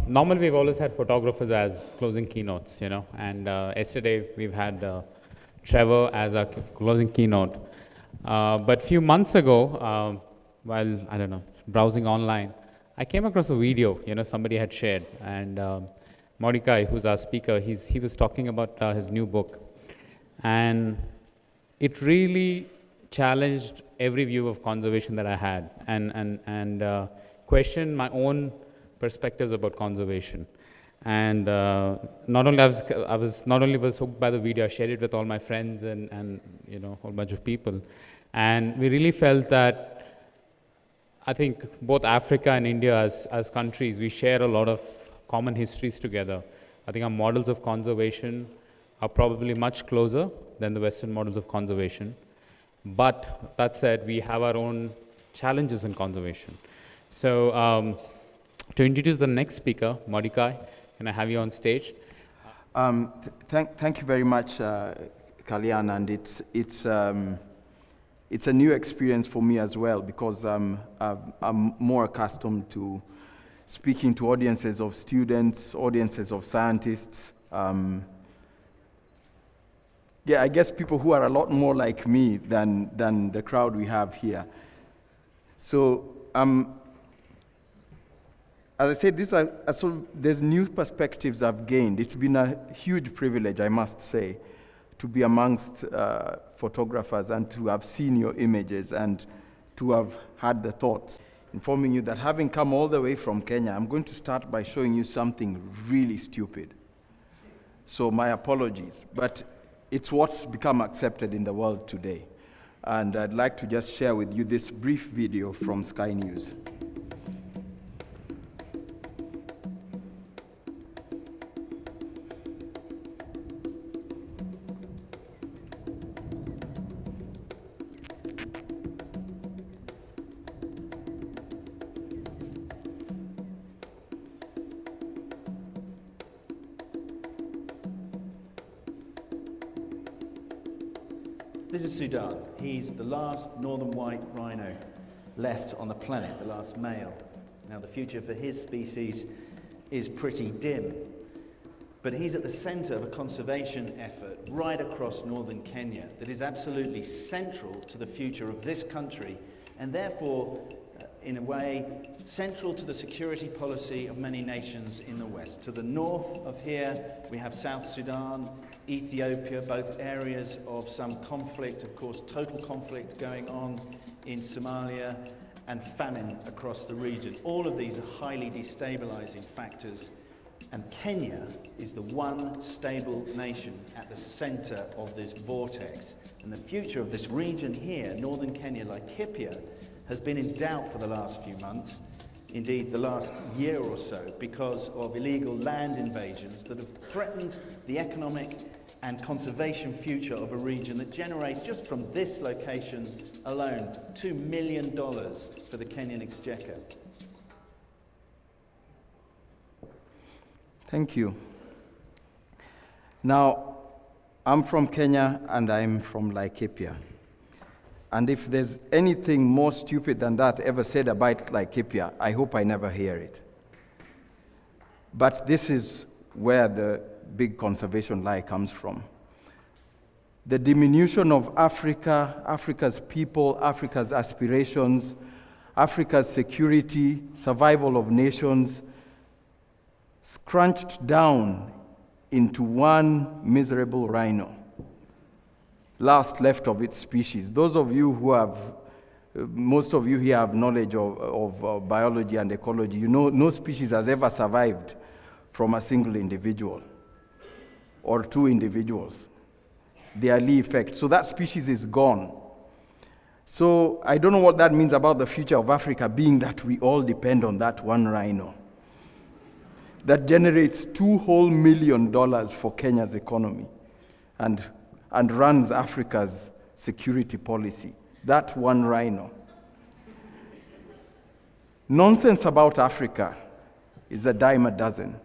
normally we've always had photographers as closing keynotes, and yesterday we've had Trevor as our closing keynote. But a few months ago, while, I don't know, browsing online, I came across a video, somebody had shared, and Mordecai, who's our speaker, he was talking about his new book, and it really challenged every view of conservation that I had, and questioned my own perspectives about conservation. And not only was hooked by the video, I shared it with all my friends and a whole bunch of people, and we really felt that I think both Africa and India as countries, we share a lot of common histories together. I think our models of conservation are probably much closer than the Western models of conservation. But that said, we have our own challenges in conservation. So to introduce the next speaker, Mordecai, can I have you on stage? Thank you very much, Kalyan, and it's a new experience for me as well, because I'm more accustomed to speaking to audiences of students, audiences of scientists. Yeah, I guess people who are a lot more like me than the crowd we have here. So, as I said, there's new perspectives I've gained. It's been a huge privilege, I must say, to be amongst photographers and to have seen your images and to have had the thoughts. Informing you that having come all the way from Kenya, I'm going to start by showing you something really stupid. So my apologies, but it's what's become accepted in the world today. And I'd like to just share with you this brief video from Sky News. This is Sudan. He's the last northern white rhino left on the planet, the last male. Now, the future for his species is pretty dim, but he's at the center of a conservation effort right across northern Kenya that is absolutely central to the future of this country, and therefore, in a way, central to the security policy of many nations in the West. To the north of here, we have South Sudan, Ethiopia, both areas of some conflict, of course, total conflict going on in Somalia, and famine across the region. All of these are highly destabilizing factors, and Kenya is the one stable nation at the center of this vortex. And the future of this region here, northern Kenya, Laikipia, has been in doubt for the last few months, indeed the last year or so, because of illegal land invasions that have threatened the economic and conservation future of a region that generates, just from this location alone, $2 million for the Kenyan exchequer. Thank you. Now, I'm from Kenya and I'm from Laikipia. And if there's anything more stupid than that ever said about Laikipia, I hope I never hear it. But this is where the big conservation lie comes from. The diminution of Africa, Africa's people, Africa's aspirations, Africa's security, survival of nations, scrunched down into one miserable rhino, last left of its species. Those of you who have, most of you here have knowledge of biology and ecology. You know no species has ever survived from a single individual or two individuals. The Ali effect. So that species is gone. So I don't know what that means about the future of Africa, being that we all depend on that one rhino that generates $2 whole million for Kenya's economy and runs Africa's security policy. That one rhino. Nonsense about Africa is a dime a dozen.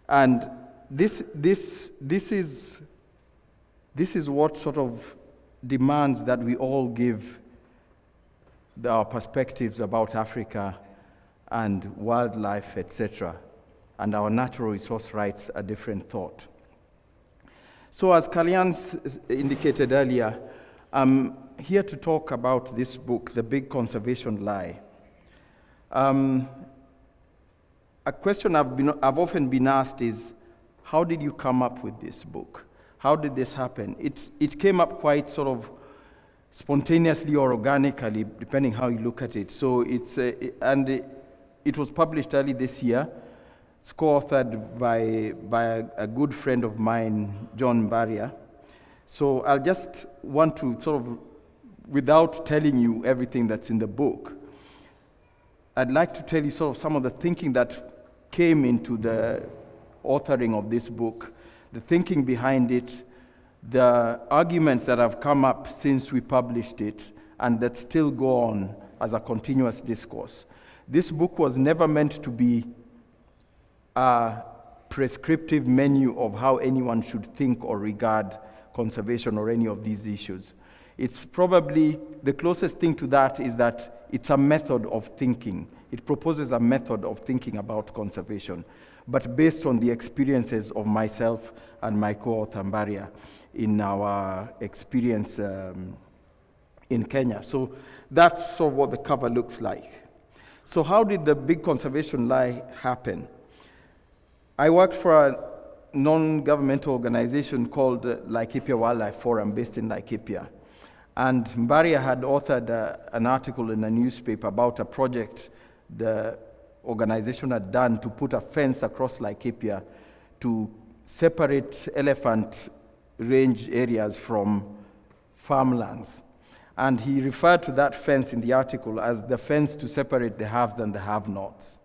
And this is what sort of demands that we all give our perspectives about Africa and wildlife, etc., and our natural resource rights a different thought. So as Kalyan indicated earlier, I'm here to talk about this book, The Big Conservation Lie. A question I've often been asked is, how did you come up with this book? How did this happen? It came up quite sort of spontaneously or organically, depending how you look at it. So it was published early this year. It's co-authored by a good friend of mine, John Mbaria. So I'll just want to sort of, without telling you everything that's in the book, I'd like to tell you sort of some of the thinking that came into the authoring of this book, the thinking behind it, the arguments that have come up since we published it, and that still go on as a continuous discourse. This book was never meant to be a prescriptive menu of how anyone should think or regard conservation or any of these issues. It's probably the closest thing to that is that it's a method of thinking. It proposes a method of thinking about conservation, but based on the experiences of myself and my co-author Mbaria in our experience in Kenya. So that's sort of what the cover looks like. So how did the Big Conservation Lie happen? I worked for a non-governmental organization called Laikipia Wildlife Forum based in Laikipia. And Mbaria had authored an article in a newspaper about a project the organization had done to put a fence across Laikipia to separate elephant range areas from farmlands. And he referred to that fence in the article as the fence to separate the haves and the have-nots.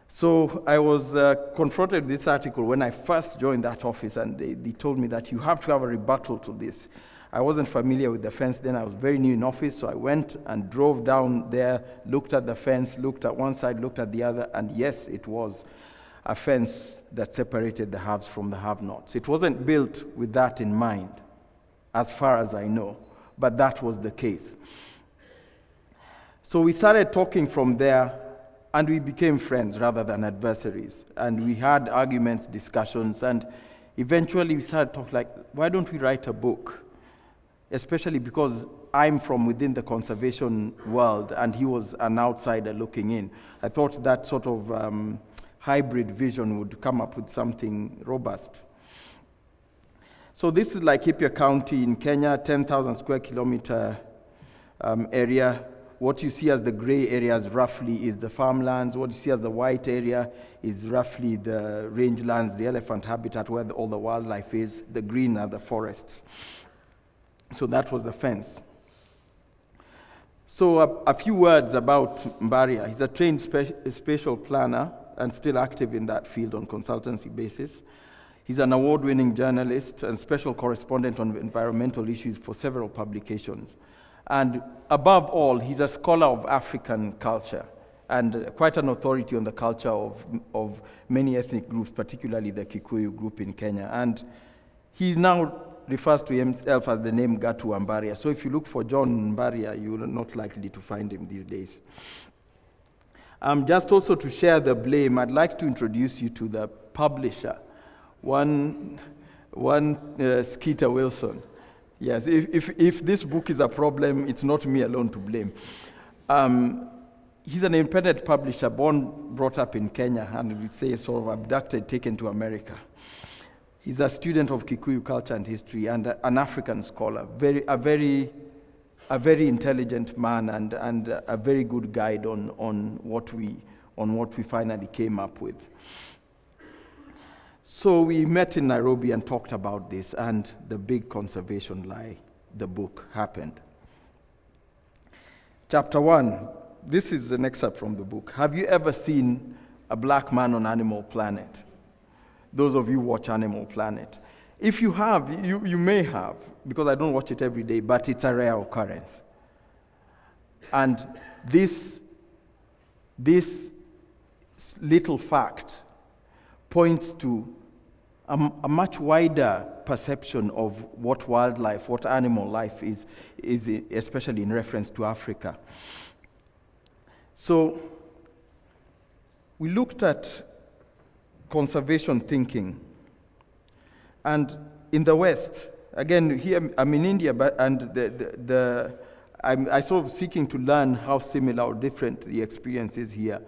So I was confronted with this article when I first joined that office, and they told me that you have to have a rebuttal to this. I wasn't familiar with the fence then. I was very new in office, so I went and drove down there, looked at the fence, looked at one side, looked at the other, and yes, it was a fence that separated the haves from the have-nots. It wasn't built with that in mind, as far as I know, but that was the case. So we started talking from there, and we became friends rather than adversaries. And we had arguments, discussions, and eventually we started talking like, why don't we write a book? Especially because I'm from within the conservation world, and he was an outsider looking in. I thought that sort of hybrid vision would come up with something robust. So this is Laikipia County in Kenya, 10,000 square kilometer area. What you see as the gray areas roughly is the farmlands. What you see as the white area is roughly the rangelands, the elephant habitat where all the wildlife is. The green are the forests. So that was the fence. So a few words about Mbaria. He's a trained spatial planner and still active in that field on consultancy basis. He's an award-winning journalist and special correspondent on environmental issues for several publications. And above all, he's a scholar of African culture and quite an authority on the culture of many ethnic groups, particularly the Kikuyu group in Kenya. And he now refers to himself as the name Gatu Mbaria. So if you look for John Mbaria, you're not likely to find him these days. Just also to share the blame, I'd like to introduce you to the publisher, one Skeeter Wilson. Yes, if this book is a problem, it's not me alone to blame. He's an independent publisher, born, brought up in Kenya, and we'd say sort of abducted, taken to America. He's a student of Kikuyu culture and history and an African scholar, a very intelligent man and a very good guide on what we finally came up with. So we met in Nairobi and talked about this, and the Big Conservation Lie, the book, happened. Chapter 1, this is an excerpt from the book. Have you ever seen a black man on Animal Planet? Those of you who watch Animal Planet. If you have, you may have, because I don't watch it every day, but it's a rare occurrence. And this little fact points to a much wider perception of what wildlife, what animal life is, especially in reference to Africa. So we looked at conservation thinking. And in the West, again, here I'm in India, I'm sort of seeking to learn how similar or different the experience is here.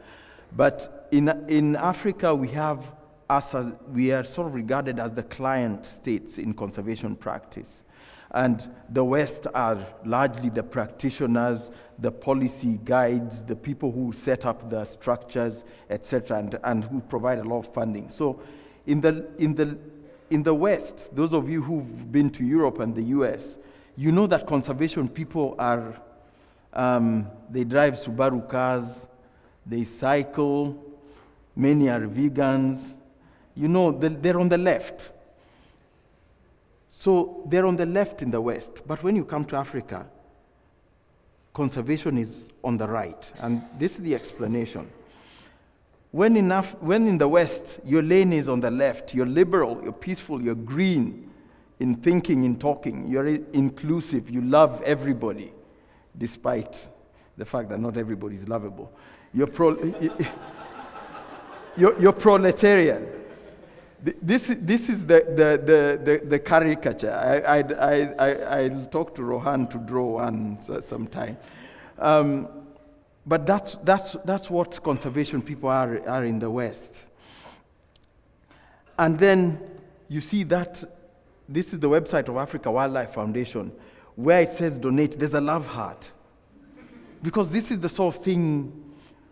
But in Africa, we are sort of regarded as the client states in conservation practice. And the West are largely the practitioners, the policy guides, the people who set up the structures, etc., and who provide a lot of funding. So in the West, those of you who've been to Europe and the US, you know that conservation people are, they drive Subaru cars, they cycle, many are vegans. You know, they're on the left. So they're on the left in the West, but when you come to Africa, conservation is on the right, and this is the explanation. When in the West, your lane is on the left, you're liberal, you're peaceful, you're green in thinking, in talking, you're inclusive, you love everybody, despite the fact that not everybody is lovable. You're proletarian. This is the caricature. I'll talk to Rohan to draw one sometime. But that's what conservation people are in the West. And then you see that this is the website of Africa Wildlife Foundation, where it says donate. There's a love heart, because this is the sort of thing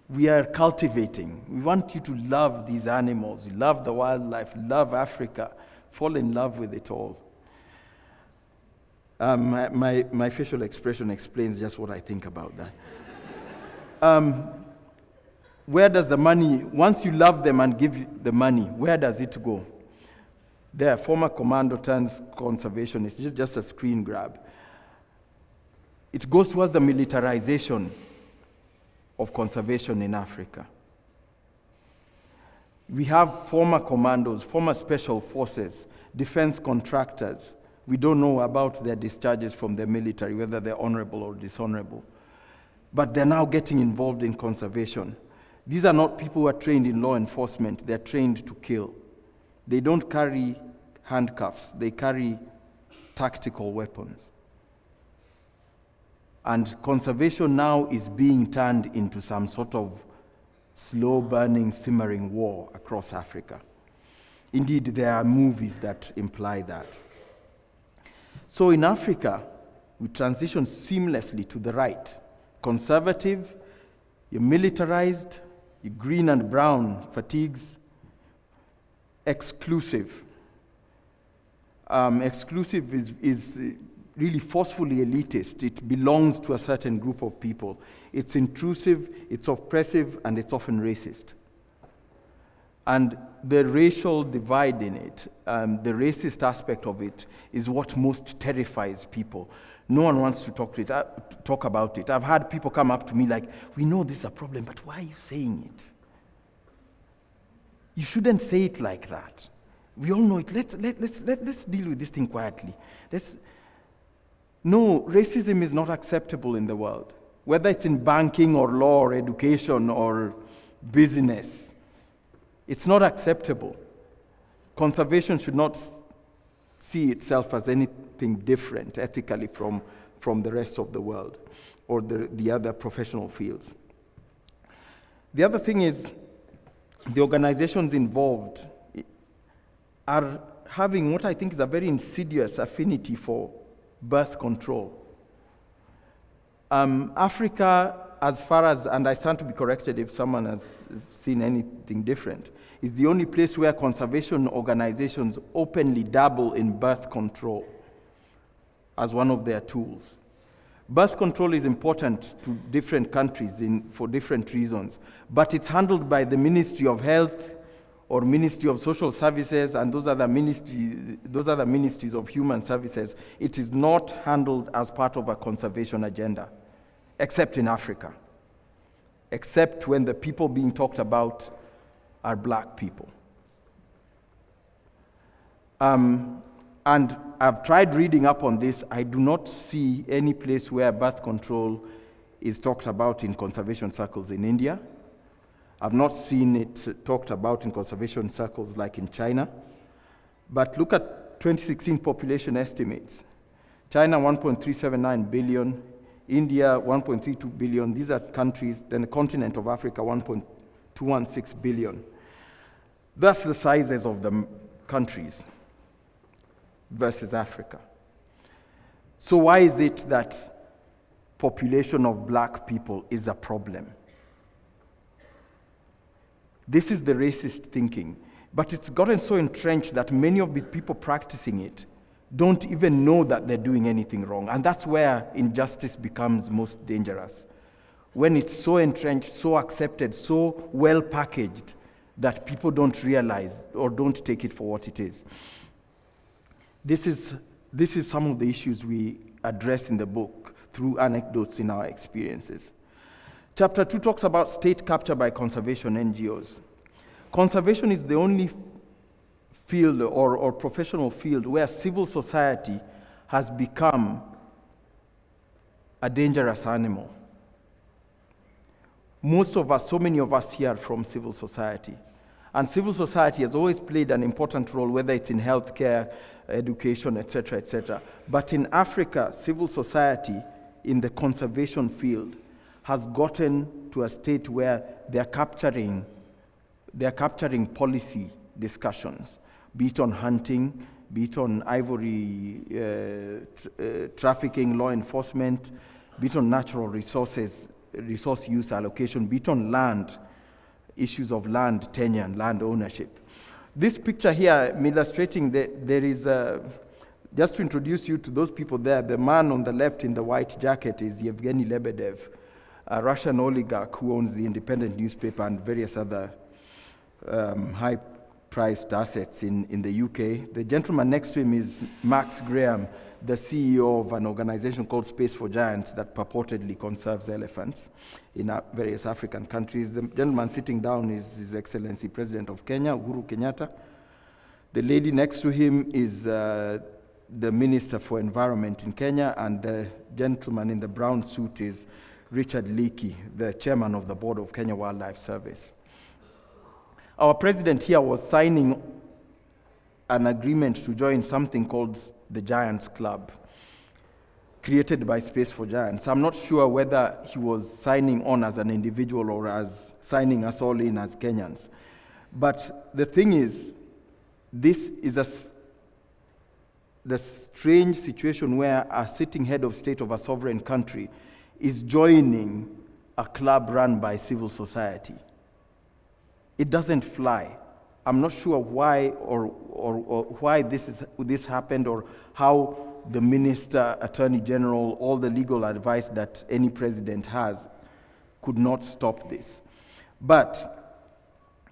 we are cultivating. We want you to love these animals, love the wildlife, love Africa, fall in love with it all. My facial expression explains just what I think about that. Where does the money, once you love them and give the money, where does it go? There, former commando turns conservationist. It's just a screen grab. It goes towards the militarization of conservation in Africa. We have former commandos, former special forces, defense contractors. We don't know about their discharges from the military, whether they're honorable or dishonorable. But they're now getting involved in conservation. These are not people who are trained in law enforcement. They're trained to kill. They don't carry handcuffs. They carry tactical weapons. And conservation now is being turned into some sort of slow-burning, simmering war across Africa. Indeed, there are movies that imply that. So in Africa, we transition seamlessly to the right. Conservative, you're militarized, you're green and brown, fatigues. Exclusive. Exclusive is really forcefully elitist. It belongs to a certain group of people. It's intrusive, it's oppressive, and it's often racist. And the racial divide in it, the racist aspect of it, is what most terrifies people. No one wants to talk about it. I've had people come up to me like, we know this is a problem, but why are you saying it? You shouldn't say it like that. We all know it. Let's deal with this thing quietly. No, racism is not acceptable in the world, whether it's in banking or law or education or business. It's not acceptable. Conservation should not see itself as anything different ethically from the rest of the world or the other professional fields. The other thing is the organizations involved are having what I think is a very insidious affinity for birth control. Africa, as far as, and I stand to be corrected if someone has seen anything different, is the only place where conservation organizations openly dabble in birth control as one of their tools. Birth control is important to different countries for different reasons, but it's handled by the Ministry of Health or Ministry of Social Services, and those are the ministries of human services. It is not handled as part of a conservation agenda, except in Africa, except when the people being talked about are black people. And I've tried reading up on this. I do not see any place where birth control is talked about in conservation circles in India. I've not seen it talked about in conservation circles like in China. But look at 2016 population estimates. China, 1.379 billion. India, 1.32 billion. These are countries. Then the continent of Africa, 1.216 billion. That's the sizes of the countries versus Africa. So why is it that population of black people is a problem? This is the racist thinking. But it's gotten so entrenched that many of the people practicing it don't even know that they're doing anything wrong. And that's where injustice becomes most dangerous. When it's so entrenched, so accepted, so well packaged that people don't realize or don't take it for what it is. This is some of the issues we address in the book through anecdotes in our experiences. Chapter 2 talks about state capture by conservation NGOs. Conservation is the only field or professional field where civil society has become a dangerous animal. Most of us, so many of us here are from civil society. And civil society has always played an important role, whether it's in healthcare, education, etc., etc. But in Africa, civil society in the conservation field has gotten to a state where they're capturing policy discussions, be it on hunting, be it on ivory trafficking, law enforcement, be it on natural resources, resource use allocation, be it on land, issues of land tenure and land ownership. This picture here, I'm illustrating that there is just to introduce you to those people there, the man on the left in the white jacket is Yevgeny Lebedev, a Russian oligarch who owns the Independent newspaper and various other high-priced assets in the UK. The gentleman next to him is Max Graham, the CEO of an organization called Space for Giants that purportedly conserves elephants in various African countries. The gentleman sitting down is His Excellency President of Kenya, Uhuru Kenyatta. The lady next to him is the Minister for Environment in Kenya, and the gentleman in the brown suit is Richard Leakey, the chairman of the board of Kenya Wildlife Service. Our president here was signing an agreement to join something called the Giants Club, created by Space for Giants. I'm not sure whether he was signing on as an individual or as signing us all in as Kenyans. But the thing is, this is the strange situation where a sitting head of state of a sovereign country is joining a club run by civil society. It doesn't fly. I'm not sure why or why this happened, or how the minister, attorney general, all the legal advice that any president has could not stop this. But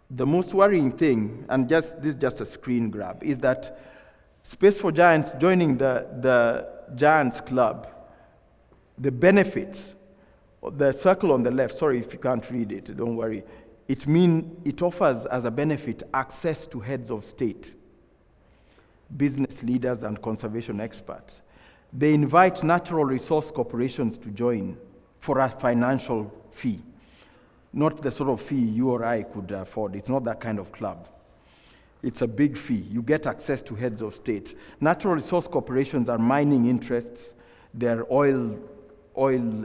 the most worrying thing, and this is just a screen grab, is that Space for Giants joining the Giants Club, the benefits, the circle on the left, sorry if you can't read it, don't worry, it offers as a benefit access to heads of state, business leaders, and conservation experts. They invite natural resource corporations to join for a financial fee, not the sort of fee you or I could afford. It's not that kind of club. It's a big fee. You get access to heads of state. Natural resource corporations are mining interests, they're oil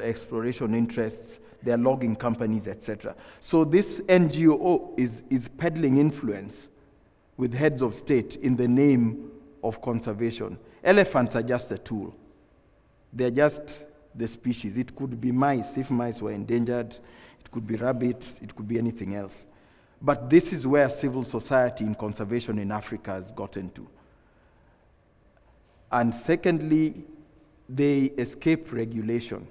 exploration interests, they're logging companies, etc. So this NGO is peddling influence with heads of state in the name of conservation. Elephants are just a tool. They're just the species. It could be mice, if mice were endangered. It could be rabbits. It could be anything else. But this is where civil society in conservation in Africa has gotten to. And secondly, they escape regulation.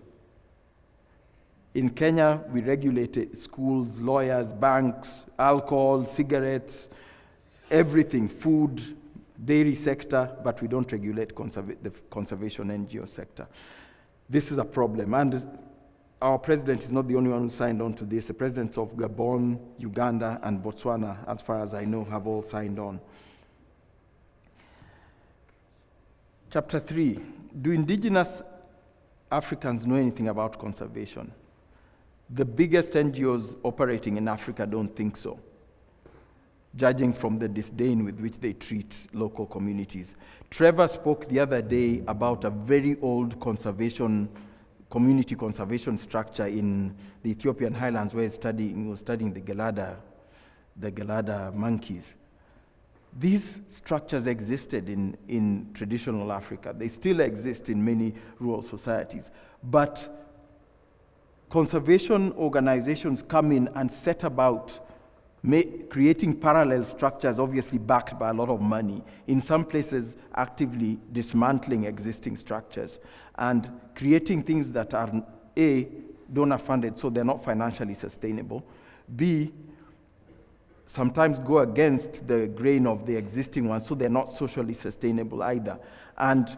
In Kenya, we regulated schools, lawyers, banks, alcohol, cigarettes, everything, food, dairy sector, but we don't regulate the conservation NGO sector. This is a problem, and our president is not the only one who signed on to this. The presidents of Gabon, Uganda, and Botswana, as far as I know, have all signed on. Chapter 3, do indigenous Africans know anything about conservation? The biggest NGOs operating in Africa don't think so, judging from the disdain with which they treat local communities. Trevor spoke the other day about a very old community conservation structure in the Ethiopian highlands where he was studying the Gelada monkeys. These structures existed in traditional Africa. They still exist in many rural societies. But conservation organizations come in and set about creating parallel structures, obviously backed by a lot of money, in some places actively dismantling existing structures and creating things that are A, donor funded, so they're not financially sustainable, B, sometimes go against the grain of the existing ones, so they're not socially sustainable either. And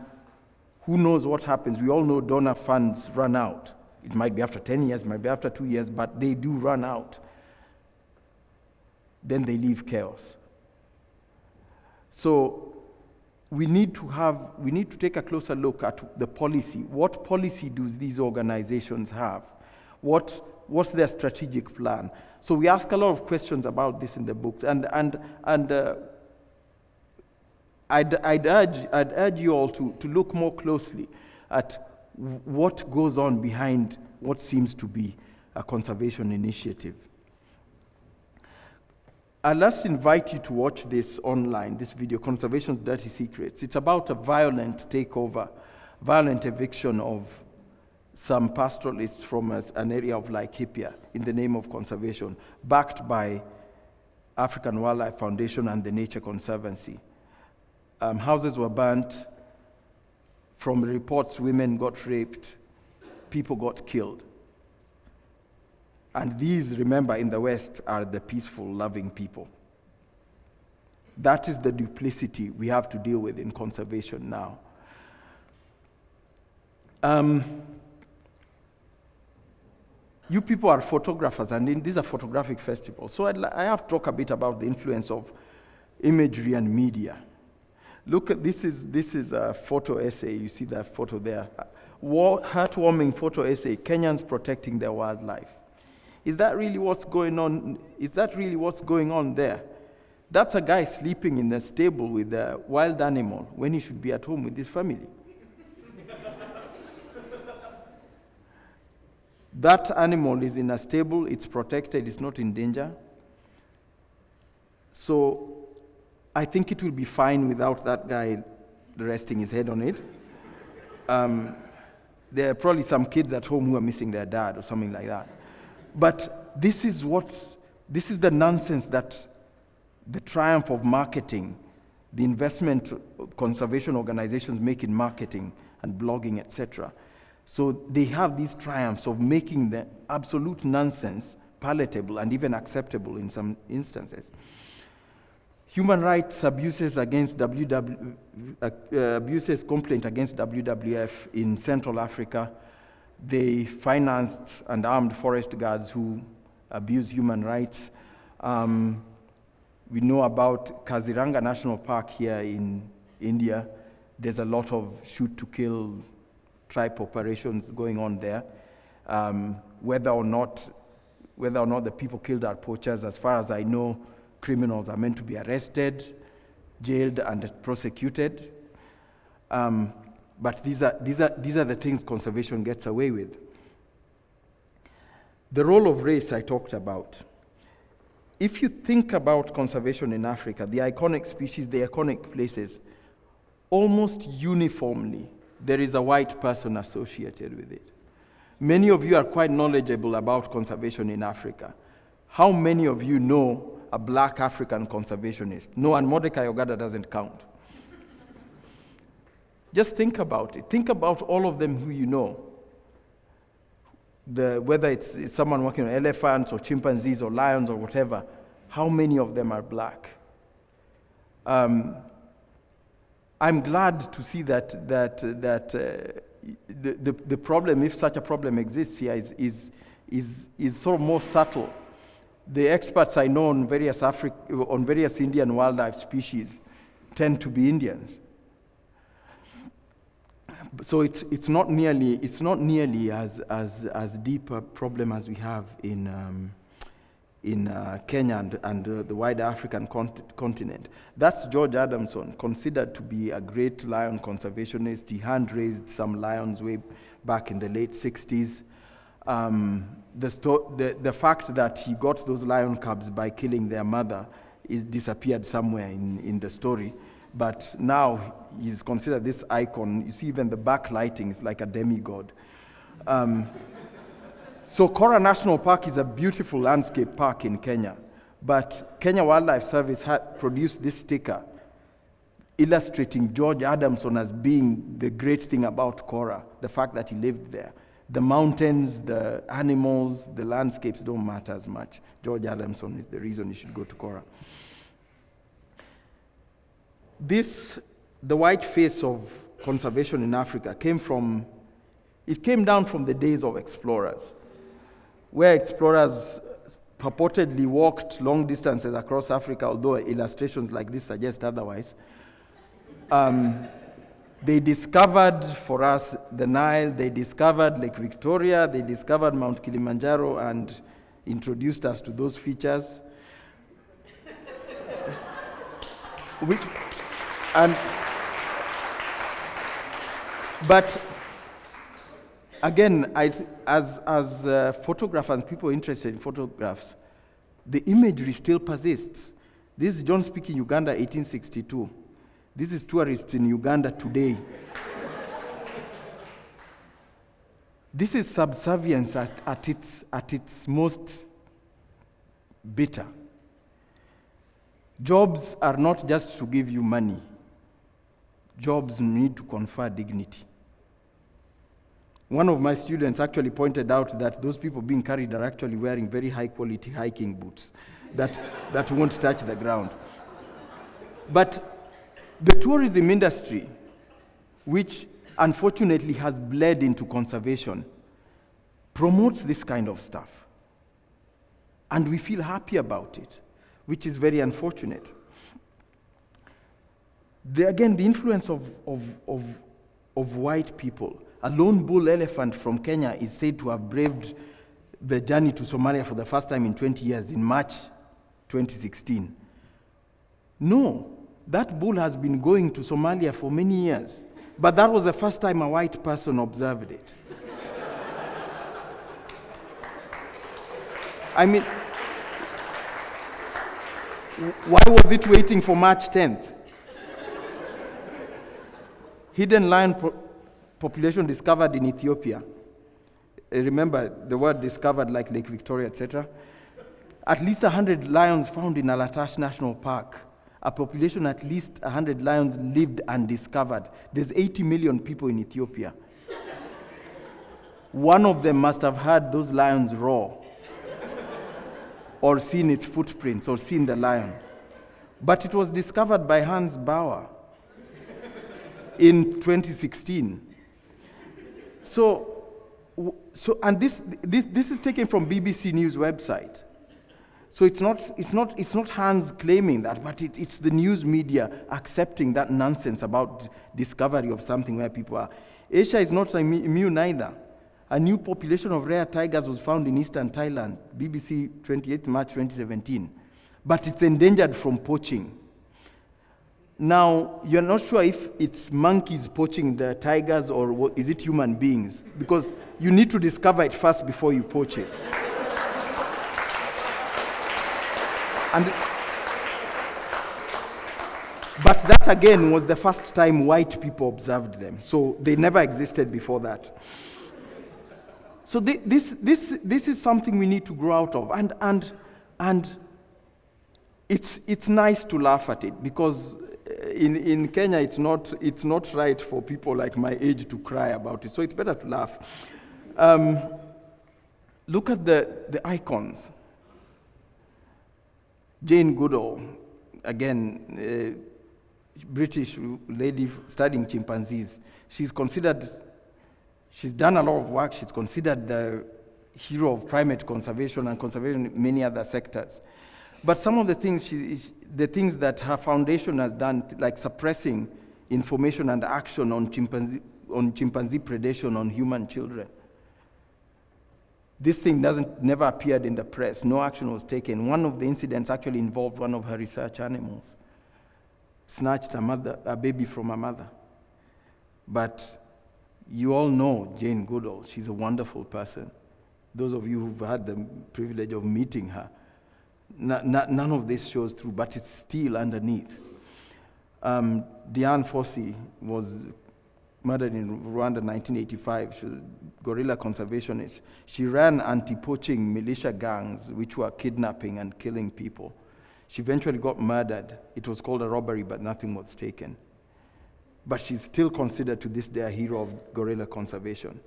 who knows what happens? We all know donor funds run out. It might be after 10 years, might be after 2 years, but they do run out. Then they leave chaos. So we need to take a closer look at the policy. What policy do these organizations have? What's their strategic plan? So we ask a lot of questions about this in the books, and I'd urge you all to look more closely at what goes on behind what seems to be a conservation initiative. I'll just invite you to watch this online, this video, Conservation's Dirty Secrets. It's about a violent takeover, violent eviction of some pastoralists from an area of Ethiopia in the name of conservation, backed by African Wildlife Foundation and the Nature Conservancy. Houses were burnt. From reports, women got raped, people got killed. And these, remember, in the West are the peaceful, loving people. That is the duplicity we have to deal with in conservation now. You people are photographers, and this is a photographic festival. So I have to talk a bit about the influence of imagery and media. Look at this is a photo essay. You see that photo there. Heartwarming photo essay, Kenyans protecting their wildlife. Is that really what's going on? Is that really what's going on there? That's a guy sleeping in a stable with a wild animal when he should be at home with his family. That animal is in a stable, it's protected, it's not in danger. So I think it will be fine without that guy resting his head on it. There are probably some kids at home who are missing their dad or something like that. But this is the nonsense that the triumph of marketing, the investment conservation organizations make in marketing and blogging, etc. So they have these triumphs of making the absolute nonsense palatable and even acceptable in some instances. Human rights abuses against abuses complaint against WWF in Central Africa. They financed and armed forest guards who abuse human rights. We know about Kaziranga National Park here in India. There's a lot of shoot-to-kill tribe operations going on there. Whether or not the people killed are poachers, as far as I know, criminals are meant to be arrested, jailed, and prosecuted. But these are the things conservation gets away with. The role of race I talked about. If you think about conservation in Africa, the iconic species, the iconic places, almost uniformly, there is a white person associated with it. Many of you are quite knowledgeable about conservation in Africa. How many of you know a black African conservationist? No, and Mordecai Ogada doesn't count. Just think about it. Think about all of them who you know. Whether it's someone working on elephants or chimpanzees or lions or whatever, how many of them are black? I'm glad to see that the problem, if such a problem exists here, is sort of more subtle. The experts I know on various Indian wildlife species tend to be Indians. So it's not nearly as deep a problem as we have in Kenya and the wider African continent. That's George Adamson, considered to be a great lion conservationist. He hand-raised some lions way back in the late 60s. The fact that he got those lion cubs by killing their mother is disappeared somewhere in the story. But now he's considered this icon. You see even the backlighting is like a demigod. So Kora National Park is a beautiful landscape park in Kenya. But Kenya Wildlife Service had produced this sticker illustrating George Adamson as being the great thing about Kora, the fact that he lived there. The mountains, the animals, the landscapes don't matter as much. George Adamson is the reason you should go to Kora. The white face of conservation in Africa came down from the days of explorers, where explorers purportedly walked long distances across Africa, although illustrations like this suggest otherwise. They discovered for us the Nile, they discovered Lake Victoria, they discovered Mount Kilimanjaro and introduced us to those features. But again, as photographers and people interested in photographs, the imagery still persists. This is John Speke in Uganda, 1862. This is tourists in Uganda today. This is subservience at its most bitter. Jobs are not just to give you money. Jobs need to confer dignity. One of my students actually pointed out that those people being carried are actually wearing very high-quality hiking boots that won't touch the ground. But the tourism industry, which unfortunately has bled into conservation, promotes this kind of stuff. And we feel happy about it, which is very unfortunate. Again, the influence of white people. A lone bull elephant from Kenya is said to have braved the journey to Somalia for the first time in 20 years, in March 2016. No, that bull has been going to Somalia for many years, but that was the first time a white person observed it. I mean, why was it waiting for March 10th? Hidden lion population discovered in Ethiopia. Remember the word discovered, like Lake Victoria, etc. At least 100 lions found in Alatash National Park. A population at least 100 lions lived undiscovered. There's 80 million people in Ethiopia. One of them must have heard those lions roar, or seen its footprints, or seen the lion. But it was discovered by Hans Bauer in 2016. And this is taken from BBC News website. So it's not Hans claiming that, but it's the news media accepting that nonsense about discovery of something where people are. Asia is not immune either. A new population of rare tigers was found in eastern Thailand, BBC 28 March 2017. But it's endangered from poaching. Now, you're not sure if it's monkeys poaching the tigers or is it human beings, because you need to discover it first before you poach it. But that again was the first time white people observed them, so they never existed before that. So this is something we need to grow out of, and it's nice to laugh at it, because in Kenya it's not right for people like my age to cry about it, so it's better to laugh. Look at the icons. Jane Goodall, again, British lady studying chimpanzees. She's done a lot of work. She's considered the hero of primate conservation and conservation in many other sectors. But some of the things that her foundation has done, like suppressing information and action on on chimpanzee predation on human children. This thing never appeared in the press. No action was taken. One of the incidents actually involved one of her research animals. Snatched a baby from a mother. But you all know Jane Goodall. She's a wonderful person. Those of you who've had the privilege of meeting her, none of this shows through, but it's still underneath. Diane Fossey was murdered in Rwanda in 1985. She was a guerrilla conservationist. She ran anti-poaching militia gangs which were kidnapping and killing people. She eventually got murdered. It was called a robbery, but nothing was taken. But she's still considered to this day a hero of guerrilla conservation.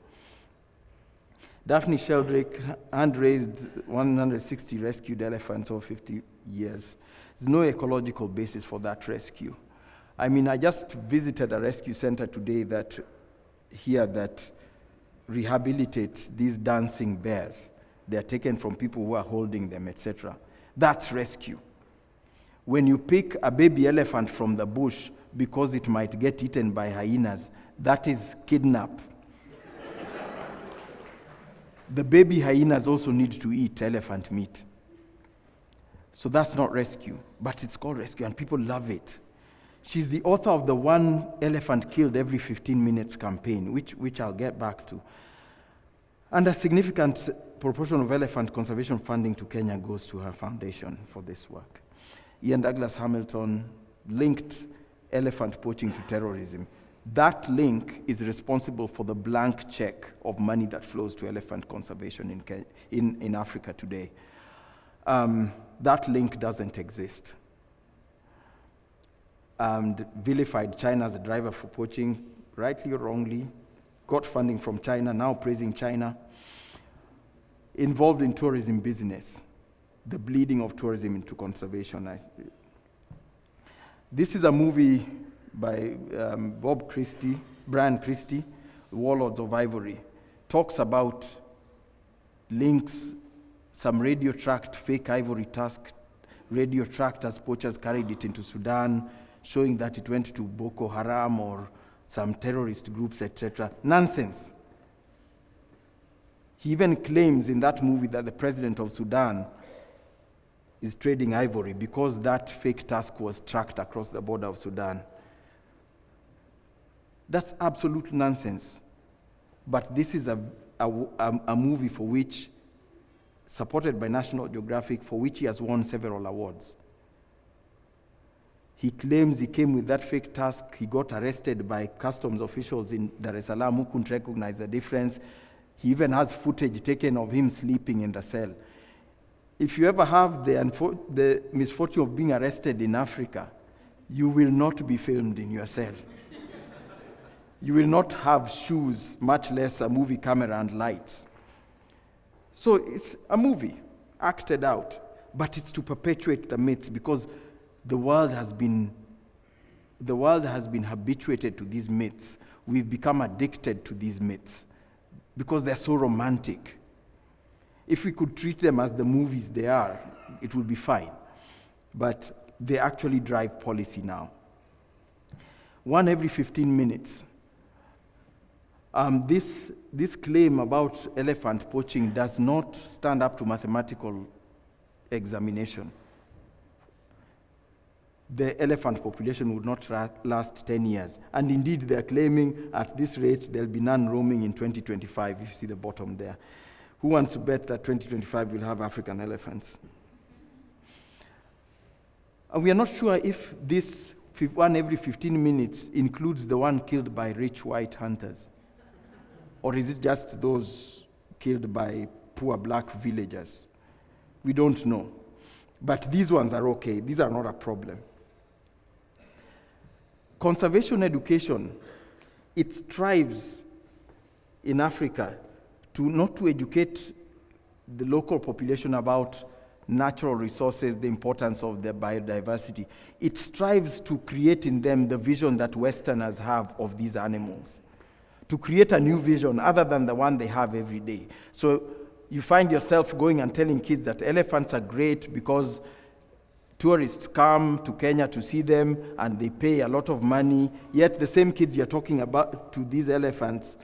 Daphne Sheldrick hand-raised 160 rescued elephants over 50 years. There's no ecological basis for that rescue. I mean, I just visited a rescue center today that rehabilitates these dancing bears. They're taken from people who are holding them, etc. That's rescue. When you pick a baby elephant from the bush because it might get eaten by hyenas, that is kidnap. The baby hyenas also need to eat elephant meat. So that's not rescue, but it's called rescue, and people love it. She's the author of the One Elephant Killed Every 15 Minutes campaign, which I'll get back to. And a significant proportion of elephant conservation funding to Kenya goes to her foundation for this work. Ian Douglas Hamilton linked elephant poaching to terrorism. That link is responsible for the blank check of money that flows to elephant conservation in Africa today. That link doesn't exist. And vilified China as a driver for poaching, rightly or wrongly, got funding from China, now praising China. Involved in tourism business, the bleeding of tourism into conservation. This is a movie by Brian Christie, Warlords of Ivory. Talks about links, some radio-tracked fake ivory tusk, radio-tracked as poachers carried it into Sudan, showing that it went to Boko Haram or some terrorist groups, etc. Nonsense. He even claims in that movie that the president of Sudan is trading ivory because that fake tusk was tracked across the border of Sudan. That's absolute nonsense. But this is a movie for which, supported by National Geographic, for which he has won several awards. He claims he came with that fake tusk. He got arrested by customs officials in Dar es Salaam who couldn't recognize the difference. He even has footage taken of him sleeping in the cell. If you ever have the misfortune of being arrested in Africa, you will not be filmed in your cell. You will not have shoes, much less a movie camera and lights. So it's a movie, acted out, but it's to perpetuate the myths because the world has been habituated to these myths. We've become addicted to these myths because they're so romantic. If we could treat them as the movies they are, it would be fine. But they actually drive policy now. One every 15 minutes. This claim about elephant poaching does not stand up to mathematical examination. The elephant population would not last 10 years. And indeed, they're claiming at this rate, there'll be none roaming in 2025, if you see the bottom there. Who wants to bet that 2025 will have African elephants? And we are not sure if this one every 15 minutes includes the one killed by rich white hunters. Or is it just those killed by poor black villagers? We don't know. But these ones are okay. These are not a problem. Conservation education, it strives in Africa not to educate the local population about natural resources, the importance of their biodiversity. It strives to create in them the vision that Westerners have of these animals, to create a new vision other than the one they have every day. So you find yourself going and telling kids that elephants are great because Tourists come to Kenya to see them, and they pay a lot of money. Yet the same kids you're talking about to these elephants,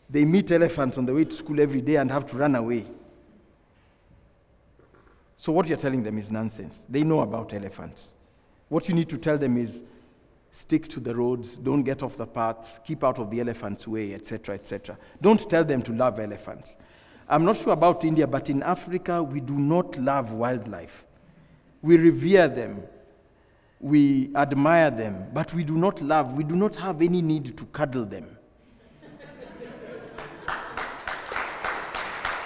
they meet elephants on the way to school every day and have to run away. So what you're telling them is nonsense. They know about elephants. What you need to tell them is stick to the roads, don't get off the paths, keep out of the elephant's way, etc., etc. Don't tell them to love elephants. I'm not sure about India, but in Africa, we do not love wildlife. We revere them, we admire them, but we do not love, we do not have any need to cuddle them.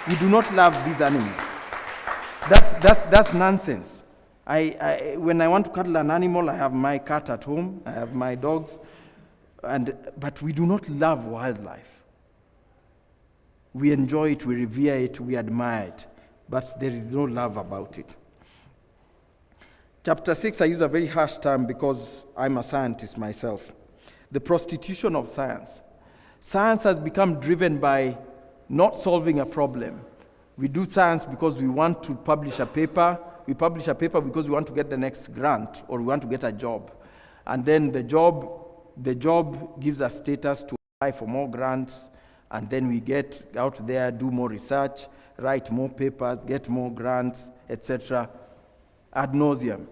We do not love these animals. That's nonsense. When I want to cuddle an animal, I have my cat at home, I have my dogs, but we do not love wildlife. We enjoy it, we revere it, we admire it, but there is no love about it. Chapter 6, I use a very harsh term because I'm a scientist myself. The prostitution of science. Science has become driven by not solving a problem. We do science because we want to publish a paper. We publish a paper because we want to get the next grant or we want to get a job. And then the job gives us status to apply for more grants, and then we get out there, do more research, write more papers, get more grants, etc. ad nauseum.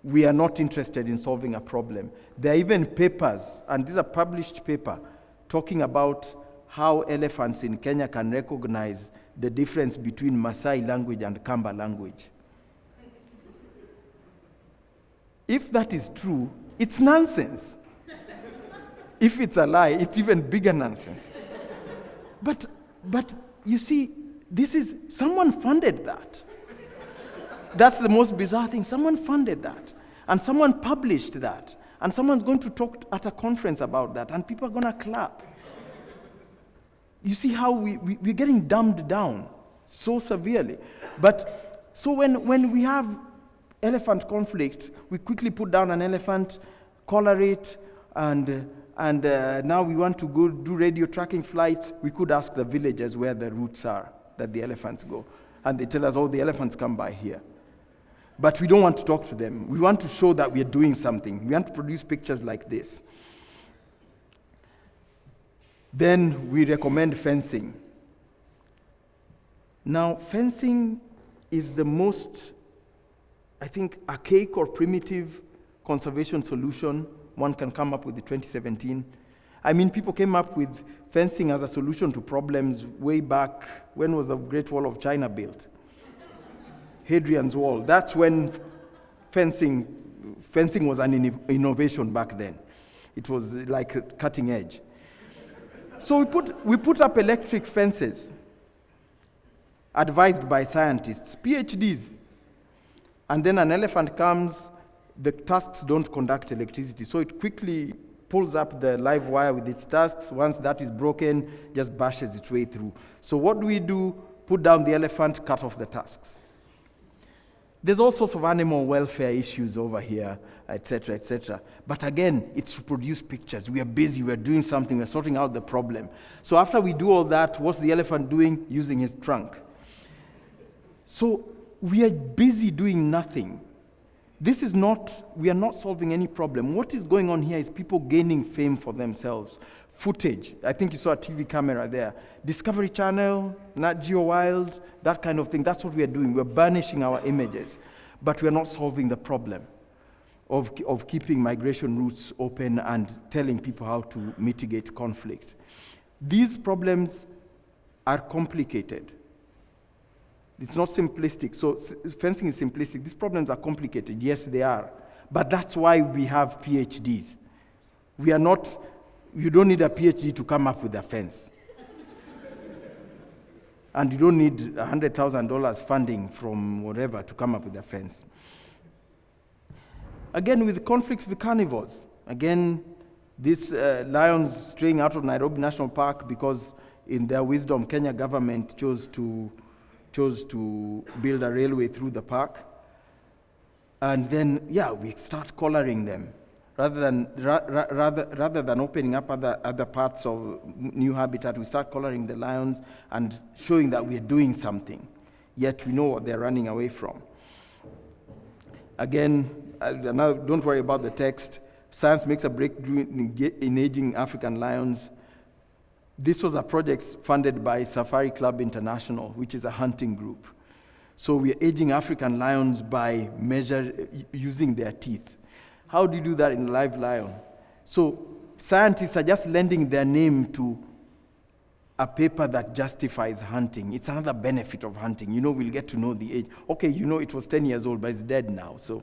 We are not interested in solving a problem. There are even papers, and these are published papers, talking about how elephants in Kenya can recognize the difference between Maasai language and Kamba language. If that is true, it's nonsense. If it's a lie, it's even bigger nonsense. But you see, someone funded that. That's the most bizarre thing. Someone funded that, and someone published that, and someone's going to talk at a conference about that, and people are going to clap. You see how we're getting dumbed down so severely. But so when we have elephant conflict, we quickly put down an elephant, collar it, and now we want to go do radio tracking flights. We could ask the villagers where the routes are that the elephants go, and they tell us, oh, the elephants come by here. But we don't want to talk to them. We want to show that we are doing something. We want to produce pictures like this. Then we recommend fencing. Now, fencing is the most, I think, archaic or primitive conservation solution one can come up with in 2017. I mean, people came up with fencing as a solution to problems way back. When was the Great Wall of China built? Hadrian's Wall. That's when fencing was an innovation back then. It was like cutting edge. So we put up electric fences, advised by scientists, PhDs. And then an elephant comes, the tusks don't conduct electricity, so it quickly pulls up the live wire with its tusks. Once that is broken, just bashes its way through. So what do? Put down the elephant, cut off the tusks. There's all sorts of animal welfare issues over here, etc., etc. But again, it's to produce pictures. We are busy, we're doing something, we're sorting out the problem. So after we do all that, what's the elephant doing? Using his trunk. So we are busy doing nothing. We are not solving any problem. What is going on here is people gaining fame for themselves. Footage. I think you saw a TV camera there. Discovery Channel, Nat Geo Wild, that kind of thing. That's what we are doing. We're burnishing our images. But we're not solving the problem of keeping migration routes open and telling people how to mitigate conflict. These problems are complicated. It's not simplistic. So fencing is simplistic. These problems are complicated. Yes, they are. But that's why we have PhDs. You don't need a PhD to come up with a fence. And you don't need $100,000 funding from whatever to come up with a fence. Again, with conflicts with carnivores. Again, these lions straying out of Nairobi National Park because in their wisdom, Kenya government chose to build a railway through the park. And then, we start collaring them. Rather than opening up other parts of new habitat, we start collaring the lions and showing that we are doing something, yet we know what they're running away from. Again, now don't worry about the text. Science makes a breakthrough in aging African lions. This was a project funded by Safari Club International, which is a hunting group. So we're aging African lions by using their teeth. How do you do that in a live lion? So scientists are just lending their name to a paper that justifies hunting. It's another benefit of hunting. We'll get to know the age. Okay, it was 10 years old, but it's dead now. So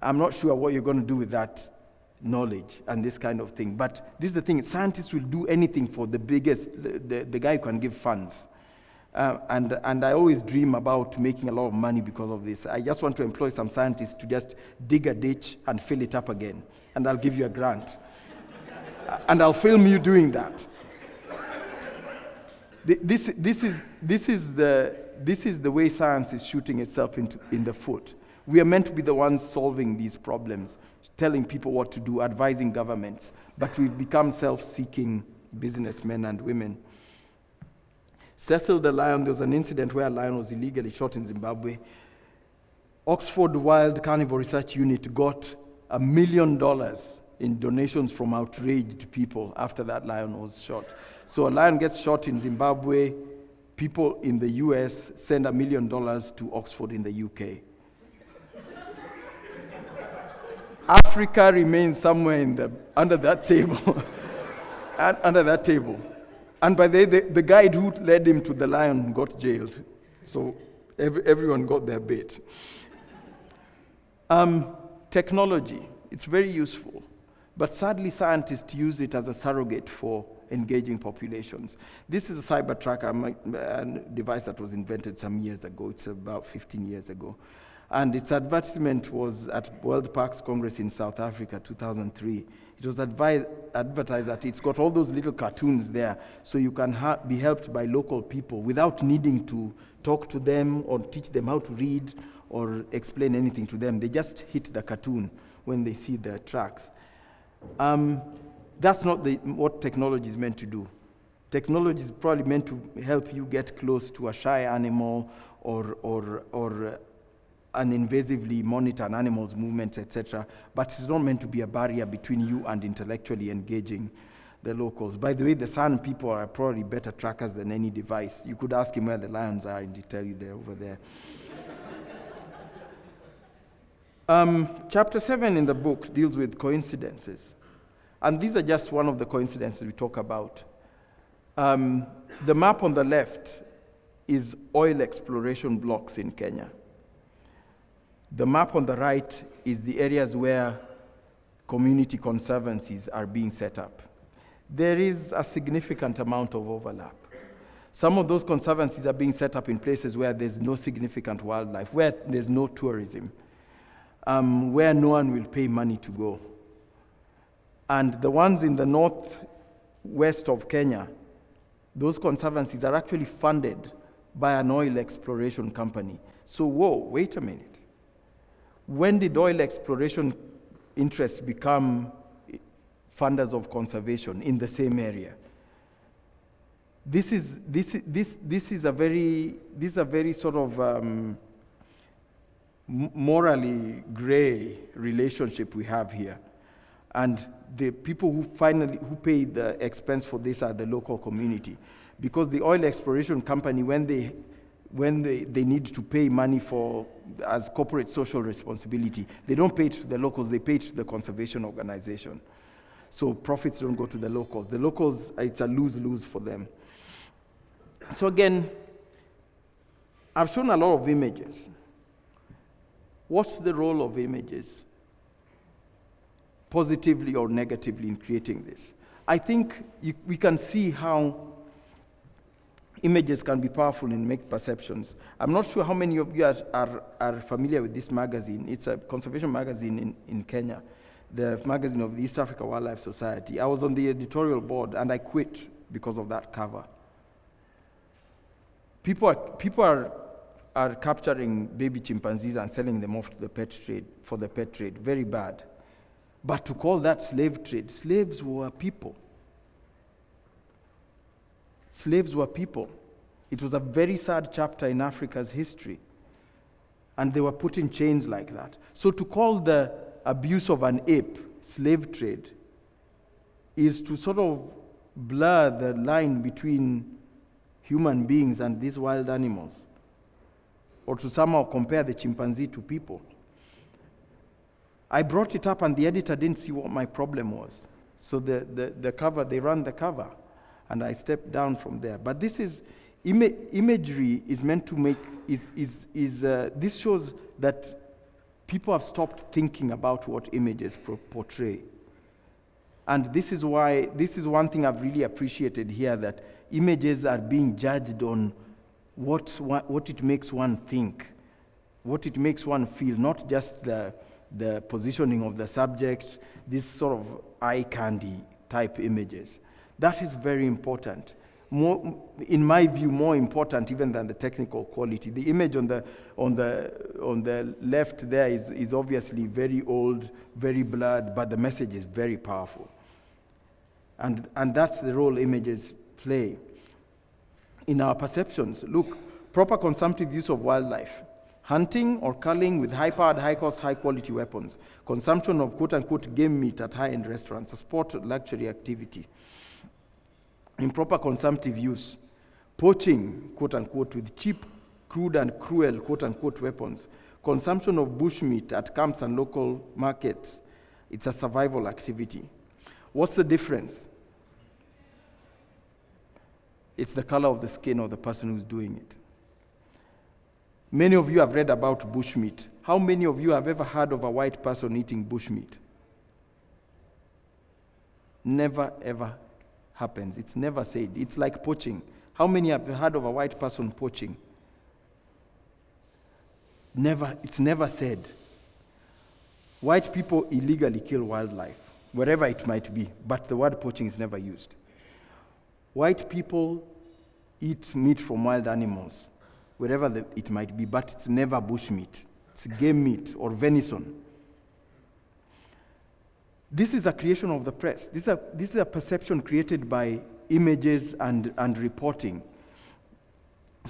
I'm not sure what you're going to do with that knowledge and this kind of thing. But this is the thing. Scientists will do anything for the biggest, the guy who can give funds. And I always dream about making a lot of money because of this. I just want to employ some scientists to just dig a ditch and fill it up again. And I'll give you a grant. And I'll film you doing that. This is the way science is shooting itself in the foot. We are meant to be the ones solving these problems, telling people what to do, advising governments, but we've become self-seeking businessmen and women. Cecil the lion, there was an incident where a lion was illegally shot in Zimbabwe. Oxford Wild Carnivore Research Unit got $1 million in donations from outraged people after that lion was shot. So a lion gets shot in Zimbabwe, people in the US send $1 million to Oxford in the UK. Africa remains somewhere under that table. Under that table. And by the guide who led him to the lion got jailed. So everyone got their bait. Technology, it's very useful. But sadly, scientists use it as a surrogate for engaging populations. This is a cyber tracker, a device that was invented some years ago. It's about 15 years ago. And its advertisement was at World Parks Congress in South Africa, 2003. It was advertised that it's got all those little cartoons there, so you can be helped by local people without needing to talk to them or teach them how to read or explain anything to them. They just hit the cartoon when they see the tracks. That's not what technology is meant to do. Technology is probably meant to help you get close to a shy animal or uninvasively monitor an animal's movements, etc. But it's not meant to be a barrier between you and intellectually engaging the locals. By the way, the San people are probably better trackers than any device. You could ask him where the lions are and he'd tell you they're over there. Chapter 7 in the book deals with coincidences. And these are just one of the coincidences we talk about. The map on the left is oil exploration blocks in Kenya. The map on the right is the areas where community conservancies are being set up. There is a significant amount of overlap. Some of those conservancies are being set up in places where there's no significant wildlife, where there's no tourism, where no one will pay money to go. And the ones in the northwest of Kenya, those conservancies are actually funded by an oil exploration company. So, whoa, wait a minute. When did oil exploration interests become funders of conservation in the same area? This is a very sort of morally gray relationship we have here. And the people who pay the expense for this are the local community. Because the oil exploration company, when they need to pay money as corporate social responsibility, they don't pay it to the locals, they pay it to the conservation organization. So profits don't go to the locals. The locals, it's a lose-lose for them. So again, I've shown a lot of images. What's the role of images, positively or negatively, in creating this? I think we can see how images can be powerful and make perceptions. I'm not sure how many of you are familiar with this magazine. It's a conservation magazine in Kenya, the magazine of the East Africa Wildlife Society. I was on the editorial board and I quit because of that cover. People are capturing baby chimpanzees and selling them off to the pet trade, for the pet trade. Very bad. But to call that slave trade, slaves were people. Slaves were people. It was a very sad chapter in Africa's history. and they were put in chains like that. So to call the abuse of an ape slave trade is to sort of blur the line between human beings and these wild animals, or to somehow compare the chimpanzee to people. I brought it up and the editor didn't see what my problem was. So the cover, they ran the cover, and I stepped down from there. But this is, imagery is meant to make, this shows that people have stopped thinking about what images portray. And this is why, this is one thing I've really appreciated here, that images are being judged on what it makes one think, what it makes one feel, not just the positioning of the subject, this sort of eye candy type images. That is very important. More, in my view, more important even than the technical quality. The image on the left there is obviously very old, very blurred, but the message is very powerful. And that's the role images play in our perceptions. Look, proper consumptive use of wildlife. Hunting or culling with high-powered, high-cost, high-quality weapons. Consumption of quote-unquote game meat at high-end restaurants, a sport luxury activity. Improper consumptive use. Poaching, quote-unquote, with cheap, crude, and cruel, quote-unquote, weapons. Consumption of bushmeat at camps and local markets. It's a survival activity. What's the difference? It's the color of the skin of the person who's doing it. Many of you have read about bushmeat. How many of you have ever heard of a white person eating bushmeat? Never, ever happens. It's never said. It's like poaching. How many have heard of a white person poaching? Never. It's never said. White people illegally kill wildlife, wherever it might be, but the word poaching is never used. White people eat meat from wild animals, wherever it might be, but it's never bushmeat. It's game meat or venison. This is a creation of the press. This is a perception created by images and reporting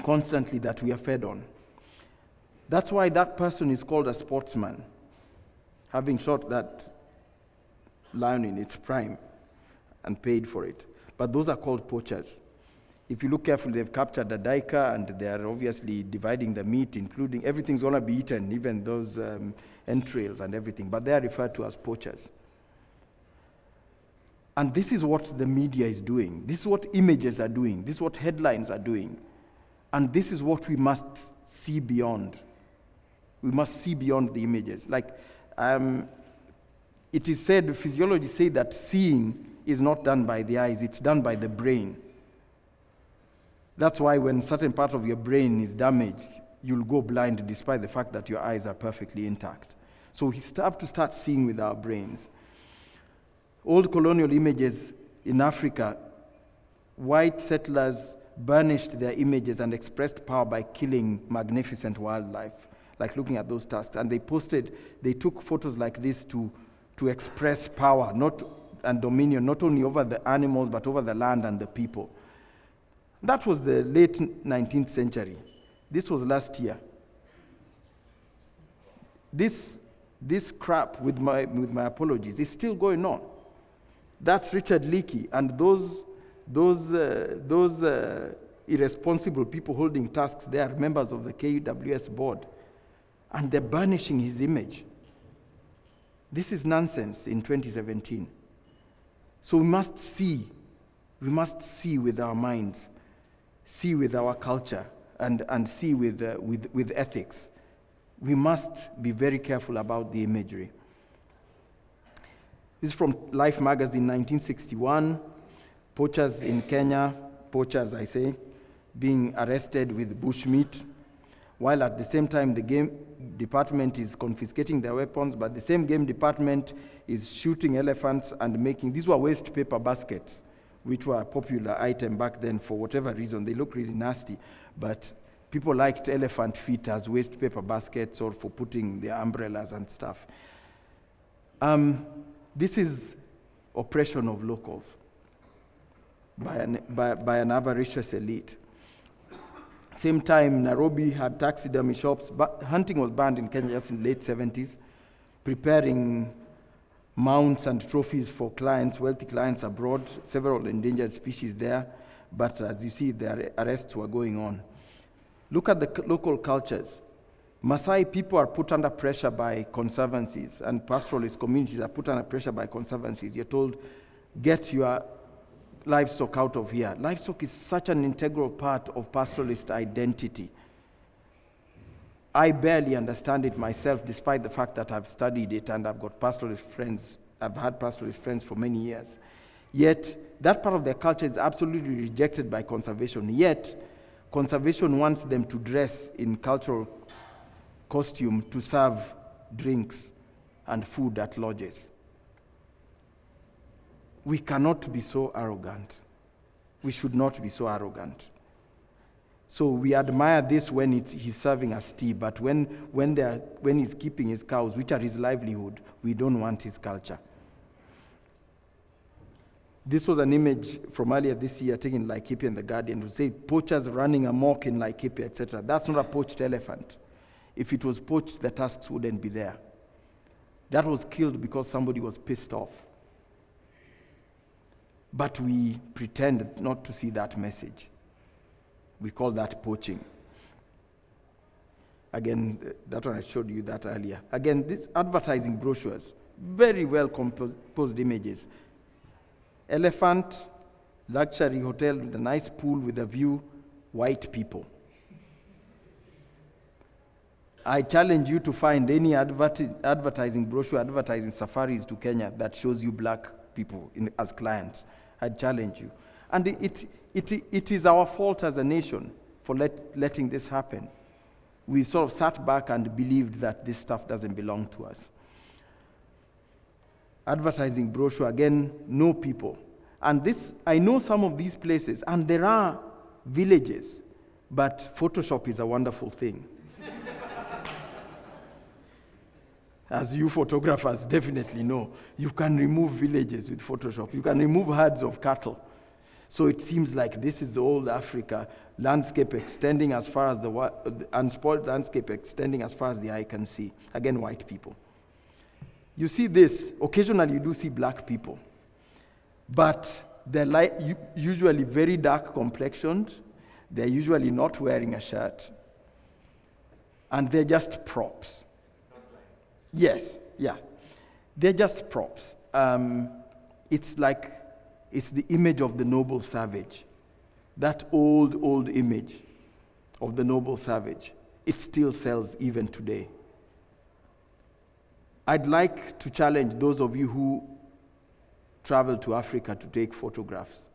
constantly that we are fed on. That's why that person is called a sportsman, having shot that lion in its prime and paid for it. But those are called poachers. If you look carefully, they've captured a duiker, and they are obviously dividing the meat, including everything's going to be eaten, even those entrails and everything. But they are referred to as poachers. And this is what the media is doing. This is what images are doing. This is what headlines are doing. And this is what we must see beyond. We must see beyond the images. Like, it is said, physiologists say that seeing is not done by the eyes, it's done by the brain. That's why when certain part of your brain is damaged, you'll go blind despite the fact that your eyes are perfectly intact. So we have to start seeing with our brains. Old colonial images in Africa, white settlers burnished their images and expressed power by killing magnificent wildlife, like looking at those tusks. And they took photos like this to express power and dominion, not only over the animals, but over the land and the people. That was the late 19th century. This was last year. This crap, with my apologies, is still going on. That's Richard Leakey, and those irresponsible people holding tusks, they are members of the KWS board, and they're burnishing his image. This is nonsense in 2017. So we must see with our minds, see with our culture, and see with ethics. We must be very careful about the imagery. This is from Life magazine, 1961. Poachers in Kenya, poachers I say, being arrested with bushmeat, while at the same time the game department is confiscating their weapons, but the same game department is shooting elephants and making, these were waste paper baskets, which were a popular item back then for whatever reason. They look really nasty, but people liked elephant feet as waste paper baskets or for putting their umbrellas and stuff. This is oppression of locals by an avaricious elite. Same time, Nairobi had taxidermy shops, but hunting was banned in Kenya just in the late 70s, preparing mounts and trophies for clients, wealthy clients abroad, several endangered species there, but as you see, the arrests were going on. Look at the local cultures. Maasai people are put under pressure by conservancies, and pastoralist communities are put under pressure by conservancies. You're told, get your livestock out of here. Livestock is such an integral part of pastoralist identity. I barely understand it myself, despite the fact that I've studied it and I've got pastoralist friends. I've had pastoralist friends for many years. Yet, that part of their culture is absolutely rejected by conservation. Yet, conservation wants them to dress in cultural costume to serve drinks and food at lodges. We cannot be so arrogant. We should not be so arrogant. So we admire this when he's serving us tea, but when he's keeping his cows, which are his livelihood, we don't want his culture. This was an image from earlier this year taken in Laikipia in The Guardian, who said poachers running amok in Laikipia, etc. That's not a poached elephant. If it was poached, the tusks wouldn't be there. That was killed because somebody was pissed off. But we pretend not to see that message. We call that poaching. Again, that one I showed you that earlier. Again, these advertising brochures, very well composed images. Elephant, luxury hotel with a nice pool with a view, white people. I challenge you to find any advertising brochure advertising safaris to Kenya that shows you black people as clients. I challenge you. And it is our fault as a nation for letting this happen. We sort of sat back and believed that this stuff doesn't belong to us. Advertising brochure, again, no people. And this, I know some of these places, and there are villages, but Photoshop is a wonderful thing. As you photographers definitely know, you can remove villages with Photoshop. You can remove herds of cattle. So it seems like this is the old Africa landscape extending as far as the unspoiled landscape extending as far as the eye can see. Again, white people. You see this, occasionally you do see black people, but they're usually very dark complexioned. They're usually not wearing a shirt, and they're just props. Yes, yeah. They're just props. It's the image of the noble savage. That old image of the noble savage. It still sells even today. I'd like to challenge those of you who travel to Africa to take photographs.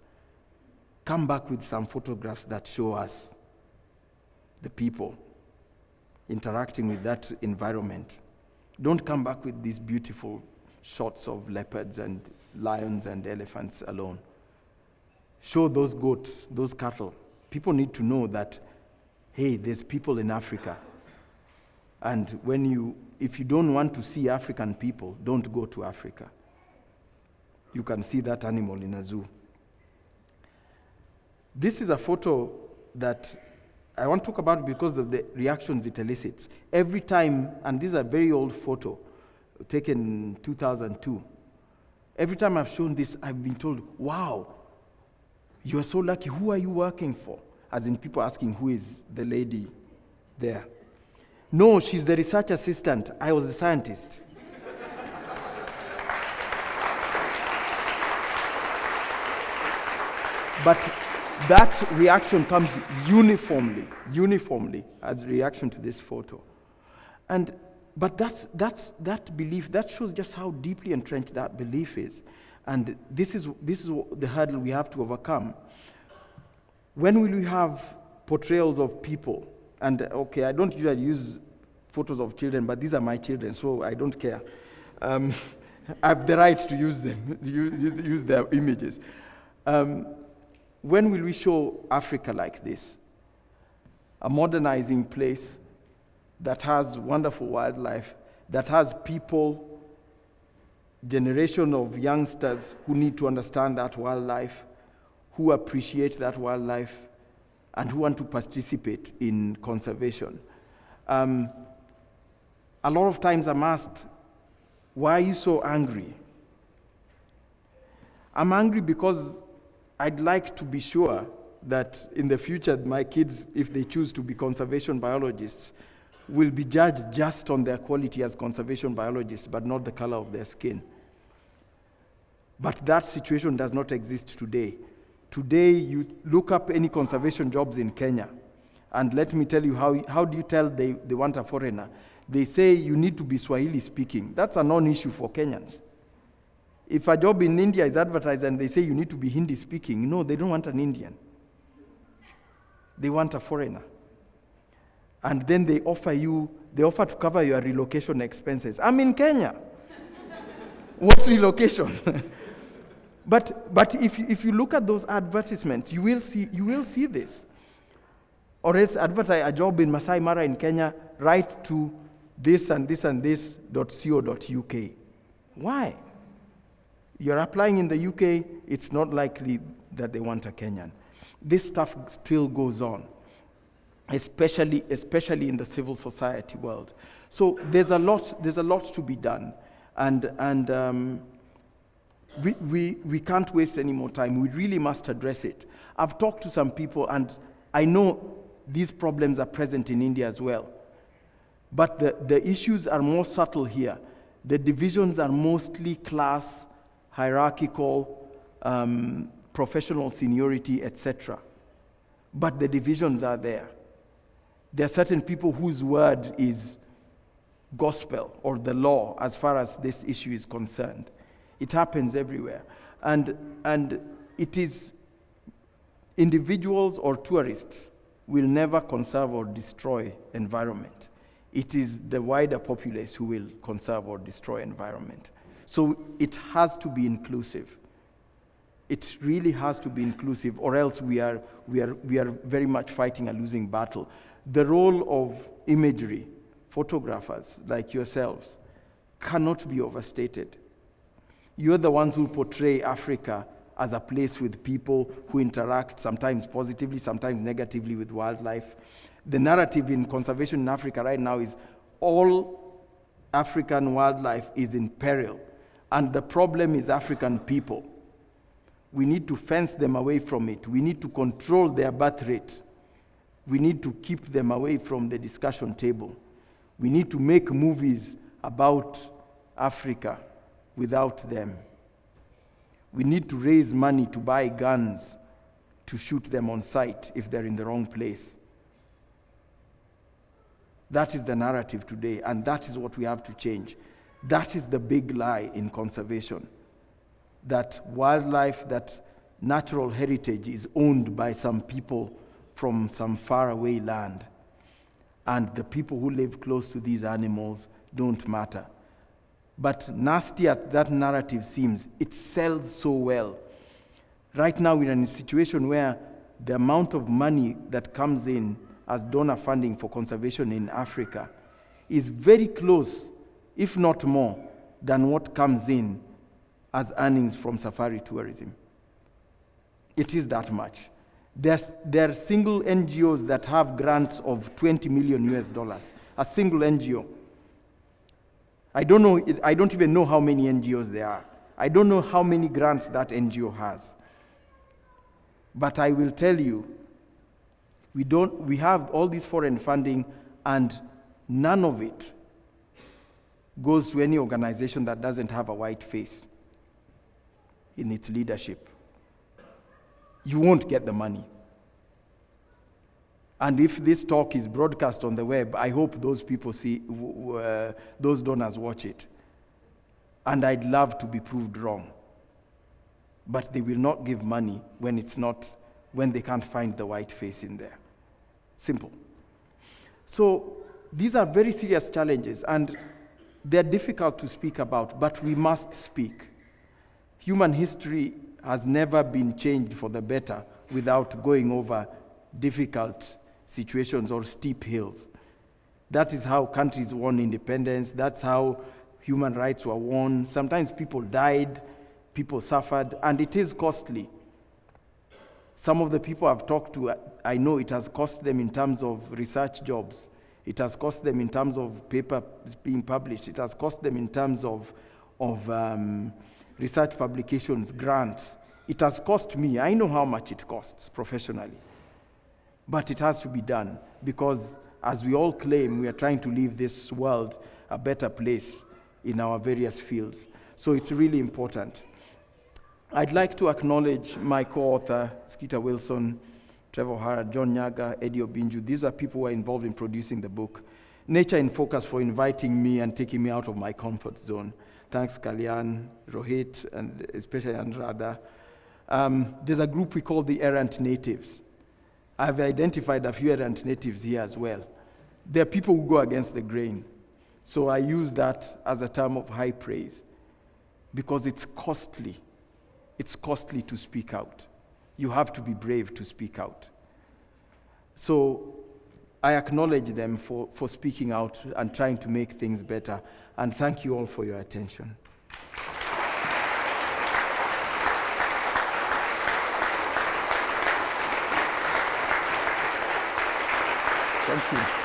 Come back with some photographs that show us the people interacting with that environment. Don't come back with these beautiful shots of leopards and lions and elephants alone. Show those goats, those cattle. People need to know that, hey, there's people in Africa. And if you don't want to see African people, don't go to Africa. You can see that animal in a zoo. This is a photo that I want to talk about because of the reactions it elicits. Every time, and this is a very old photo, taken in 2002. Every time I've shown this, I've been told, wow, you are so lucky. Who are you working for? As in people asking, who is the lady there? No, she's the research assistant. I was the scientist. But that reaction comes uniformly as a reaction to this photo. But that belief, that shows just how deeply entrenched that belief is. And this is the hurdle we have to overcome. When will we have portrayals of people? And okay, I don't usually use photos of children, but these are my children, so I don't care. I have the right to use them, use their images. When will we show Africa like this? A modernizing place that has wonderful wildlife, that has people, generation of youngsters who need to understand that wildlife, who appreciate that wildlife, and who want to participate in conservation. A lot of times I'm asked, why are you so angry? I'm angry because I'd like to be sure that in the future my kids, if they choose to be conservation biologists, will be judged just on their quality as conservation biologists, but not the color of their skin. But that situation does not exist today. Today, you look up any conservation jobs in Kenya, and let me tell you, how do you tell they want a foreigner? They say you need to be Swahili speaking. That's a non-issue for Kenyans. If a job in India is advertised and they say you need to be Hindi speaking, no, they don't want an Indian. They want a foreigner. And then they offer to cover your relocation expenses. I'm in Kenya. What's relocation? But if you look at those advertisements, you will see this. Or else advertise a job in Masai Mara in Kenya, write to this and this and this.co.uk. Why? You're applying in the UK, it's not likely that they want a Kenyan. This stuff still goes on, especially in the civil society world. So there's a lot to be done, and we can't waste any more time. We really must address it. I've talked to some people, and I know these problems are present in India as well. But the issues are more subtle here. The divisions are mostly class, hierarchical, professional seniority, etc. But the divisions are there. There are certain people whose word is gospel or the law as far as this issue is concerned. It happens everywhere. And it is individuals or tourists will never conserve or destroy environment. It is the wider populace who will conserve or destroy environment. So it has to be inclusive. It really has to be inclusive, or else we are very much fighting a losing battle. The role of imagery, photographers like yourselves, cannot be overstated. You're the ones who portray Africa as a place with people who interact, sometimes positively, sometimes negatively, with wildlife. The narrative in conservation in Africa right now is all African wildlife is in peril, and the problem is African people. We need to fence them away from it. We need to control their birth rate. We need to keep them away from the discussion table. We need to make movies about Africa without them. We need to raise money to buy guns to shoot them on sight if they're in the wrong place. That is the narrative today, and that is what we have to change. That is the big lie in conservation, that wildlife, that natural heritage is owned by some people from some faraway land, and the people who live close to these animals don't matter. But nasty as that narrative seems, it sells so well. Right now we're in a situation where the amount of money that comes in as donor funding for conservation in Africa is very close, if not more, than what comes in as earnings from safari tourism. It is that much. There are single NGOs that have grants of $20 million US. A single NGO. I don't even know how many NGOs there are. I don't know how many grants that NGO has. But I will tell you, we have all this foreign funding, and none of it goes to any organization that doesn't have a white face in its leadership. You won't get the money. And if this talk is broadcast on the web, I hope those people those donors watch it. And I'd love to be proved wrong. But they will not give money when they can't find the white face in there. Simple. So these are very serious challenges, and they're difficult to speak about, but we must speak. Human history has never been changed for the better without going over difficult situations or steep hills. That is how countries won independence. That's how human rights were won. Sometimes people died, people suffered, and it is costly. Some of the people I've talked to, I know it has cost them in terms of research jobs. It has cost them in terms of papers being published. It has cost them in terms of research publications, grants. It has cost me. I know how much it costs professionally. But it has to be done because, as we all claim, we are trying to leave this world a better place in our various fields. So it's really important. I'd like to acknowledge my co-author, Skeeter Wilson, Trevor Hara, John Nyaga, Eddie Obinju. These are people who are involved in producing the book. Nature inFocus for inviting me and taking me out of my comfort zone. Thanks, Kalyan, Rohit, and especially Anuradha. There's a group we call the Errant Natives. I've identified a few errant natives here as well. They're people who go against the grain. So I use that as a term of high praise because it's costly. It's costly to speak out. You have to be brave to speak out. So I acknowledge them for speaking out and trying to make things better. And thank you all for your attention. Thank you.